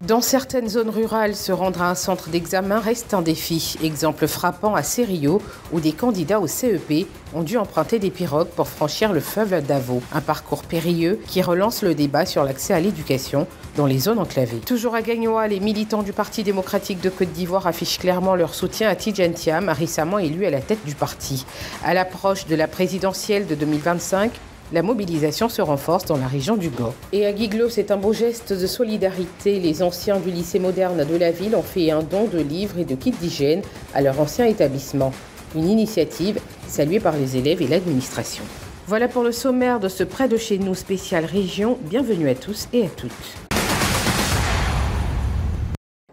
Dans certaines zones rurales, se rendre à un centre d'examen reste un défi. Exemple frappant à Serio, où des candidats au CEP ont dû emprunter des pirogues pour franchir le fleuve Davo. Un parcours périlleux qui relance le débat sur l'accès à l'éducation dans les zones enclavées. Toujours à Gagnoa, les militants du Parti démocratique de Côte d'Ivoire affichent clairement leur soutien à Tidjane Thiam, récemment élu à la tête du parti. À l'approche de la présidentielle de 2025, la mobilisation se renforce dans la région du Go. Et à Guiglo, c'est un beau geste de solidarité. Les anciens du lycée moderne de la ville ont fait un don de livres et de kits d'hygiène à leur ancien établissement. Une initiative saluée par les élèves et l'administration. Voilà pour le sommaire de ce Près de chez nous spécial région. Bienvenue à tous et à toutes.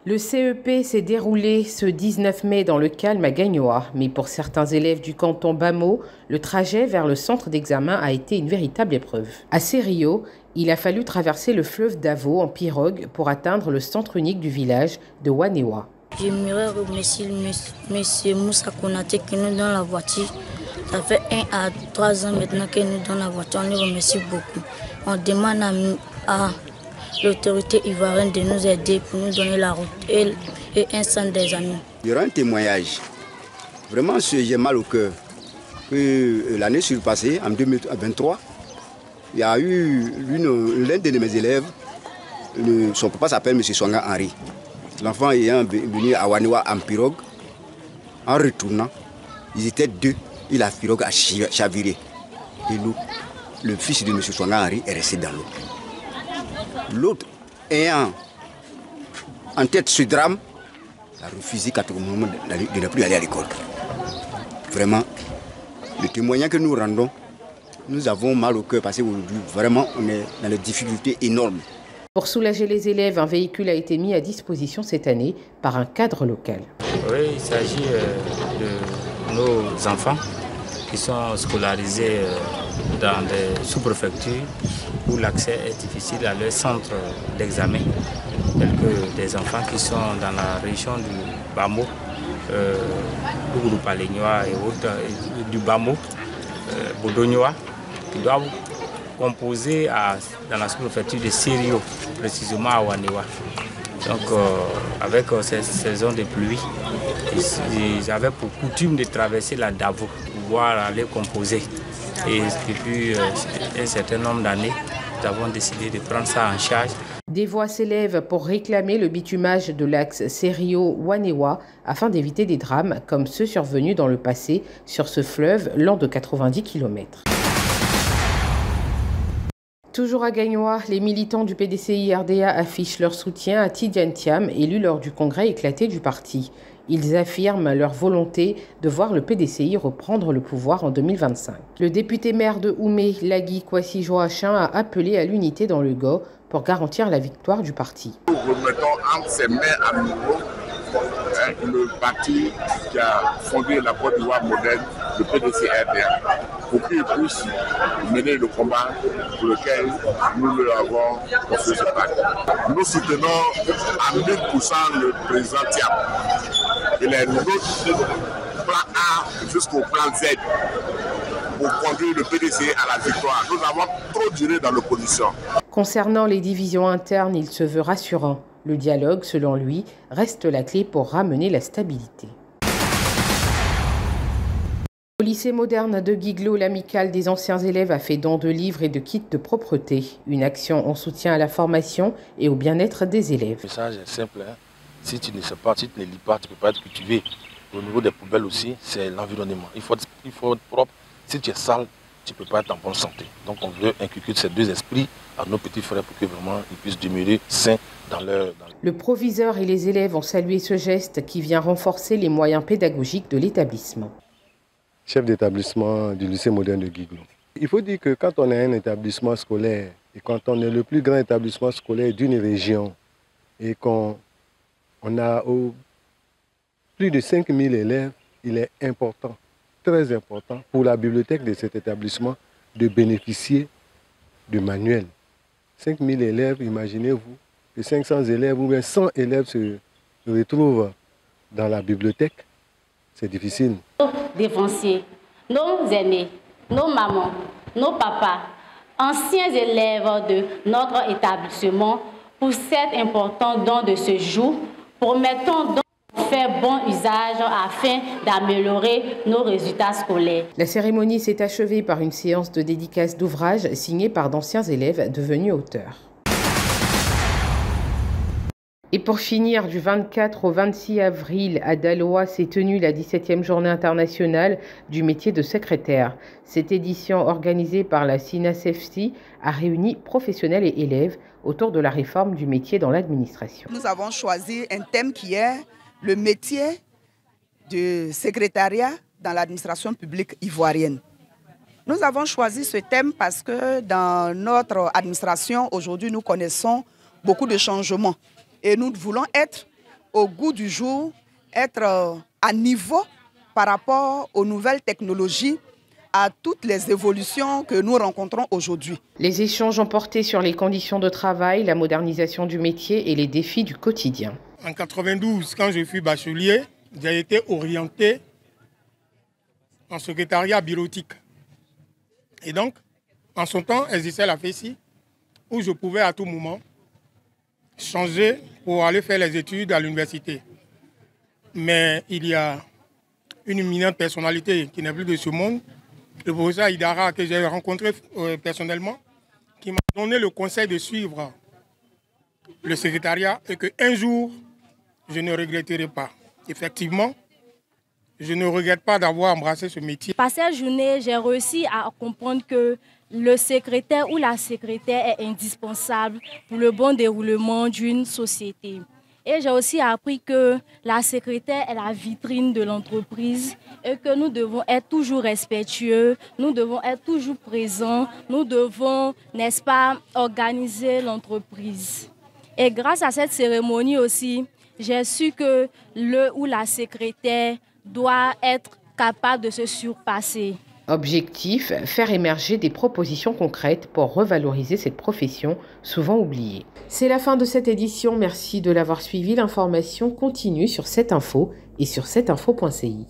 Le CEP s'est déroulé ce 19 mai dans le calme à Gagnoa, mais pour certains élèves du canton Bamo, le trajet vers le centre d'examen a été une véritable épreuve. À Serio, il a fallu traverser le fleuve Davo en pirogue pour atteindre le centre unique du village de Wanewa. J'aimerais remercier M. Moussa Konaté qui nous donne la voiture. Ça fait 1 à 3 ans maintenant qu'il nous donne la voiture. On le remercie beaucoup. On demande à l'autorité ivoirienne de nous aider pour nous donner la route et un centre des amis. Il y aura un témoignage. Vraiment, j'ai mal au cœur. L'année surpassée, en 2023, il y a eu l'un de mes élèves, son papa s'appelle M. Swanga Henri. L'enfant ayant venu à Wanewa en pirogue, en retournant, ils étaient 2, et la pirogue a chaviré. Et le fils de M. Swanga Henri est resté dans l'eau. L'autre, ayant en tête ce drame, a refusé qu'à tout moment de ne plus aller à l'école. Vraiment, le témoignage que nous rendons, nous avons mal au cœur parce qu'aujourd'hui, vraiment, on est dans des difficultés énormes. Pour soulager les élèves, un véhicule a été mis à disposition cette année par un cadre local. Oui, il s'agit de nos enfants qui sont scolarisés dans des sous-préfectures où l'accès est difficile à leur centre d'examen, tels que des enfants qui sont dans la région du Bamo, Bougouroupalegnoa et autres, du Bamo, Bodognoa, qui doivent composer dans la sous-préfecture de Serio, précisément à Wanewa. Donc avec ces saisons de pluie, ils avaient pour coutume de traverser la Davo pour pouvoir aller composer. Et depuis un certain nombre d'années, nous avons décidé de prendre ça en charge. Des voix s'élèvent pour réclamer le bitumage de l'axe Serio-Wanewa afin d'éviter des drames comme ceux survenus dans le passé sur ce fleuve lent de 90 km. Toujours à Gagnoa, les militants du PDCI-RDA affichent leur soutien à Tidjane Thiam, élu lors du congrès éclaté du parti. Ils affirment leur volonté de voir le PDCI reprendre le pouvoir en 2025. Le député maire de Oumé, Lagui Kwasi Joachim, a appelé à l'unité dans le Go pour garantir la victoire du parti. Nous remettons entre ses mains à nouveau le parti qui a fondé la Côte d'Ivoire moderne, le PDCI-RDA, pour qu'il puisse mener le combat pour lequel nous l'avons construit ce parti. Nous soutenons à 1000% le président Thiam. Il est notre plan A jusqu'au plan Z pour conduire le PDCI à la victoire. Nous avons trop duré dans l'opposition. Concernant les divisions internes, il se veut rassurant. Le dialogue, selon lui, reste la clé pour ramener la stabilité. Au lycée moderne de Guiglo, l'amicale des anciens élèves a fait don de livres et de kits de propreté. Une action en soutien à la formation et au bien-être des élèves. Le message est simple. Si tu ne sais pas, si tu ne lis pas, tu ne peux pas être cultivé. Au niveau des poubelles aussi, c'est l'environnement. Il faut être propre. Si tu es sale, tu ne peux pas être en bonne santé. Donc on veut inculquer ces deux esprits à nos petits frères pour que vraiment ils puissent demeurer sains dans leur... Le proviseur et les élèves ont salué ce geste qui vient renforcer les moyens pédagogiques de l'établissement. Chef d'établissement du lycée moderne de Guiglo. Il faut dire que quand on a un établissement scolaire et quand on est le plus grand établissement scolaire d'une région et qu'on a plus de 5000 élèves, il est important, très important pour la bibliothèque de cet établissement de bénéficier de manuels. 5000 élèves, imaginez-vous, que 500 élèves ou bien 100 élèves se retrouvent dans la bibliothèque, c'est difficile. Nos défonciers, nos aînés, nos mamans, nos papas, anciens élèves de notre établissement pour cet important don de ce jour. Promettons donc de faire bon usage afin d'améliorer nos résultats scolaires. La cérémonie s'est achevée par une séance de dédicace d'ouvrages signés par d'anciens élèves devenus auteurs. Et pour finir, du 24 au 26 avril, à Daloa s'est tenue la 17e journée internationale du métier de secrétaire. Cette édition organisée par la SINASEFSI a réuni professionnels et élèves autour de la réforme du métier dans l'administration. Nous avons choisi un thème qui est le métier de secrétariat dans l'administration publique ivoirienne. Nous avons choisi ce thème parce que dans notre administration, aujourd'hui, nous connaissons beaucoup de changements. Et nous voulons être au goût du jour, être à niveau par rapport aux nouvelles technologies, à toutes les évolutions que nous rencontrons aujourd'hui. Les échanges ont porté sur les conditions de travail, la modernisation du métier et les défis du quotidien. En 92, quand je fus bachelier, j'ai été orienté en secrétariat bureautique. Et donc, en son temps, existait la FESI, où je pouvais à tout moment changer pour aller faire les études à l'université. Mais il y a une éminente personnalité qui n'est plus de ce monde, le professeur Idara, que j'ai rencontré personnellement, qui m'a donné le conseil de suivre le secrétariat et qu'un jour, je ne regretterai pas. Effectivement, je ne regrette pas d'avoir embrassé ce métier. Par cette journée, j'ai réussi à comprendre que le secrétaire ou la secrétaire est indispensable pour le bon déroulement d'une société. Et j'ai aussi appris que la secrétaire est la vitrine de l'entreprise et que nous devons être toujours respectueux, nous devons être toujours présents, nous devons, n'est-ce pas, organiser l'entreprise. Et grâce à cette cérémonie aussi, j'ai su que le ou la secrétaire doit être capable de se surpasser. Objectif, faire émerger des propositions concrètes pour revaloriser cette profession souvent oubliée. C'est la fin de cette édition, merci de l'avoir suivi. L'information continue sur 7info et sur 7info.ci.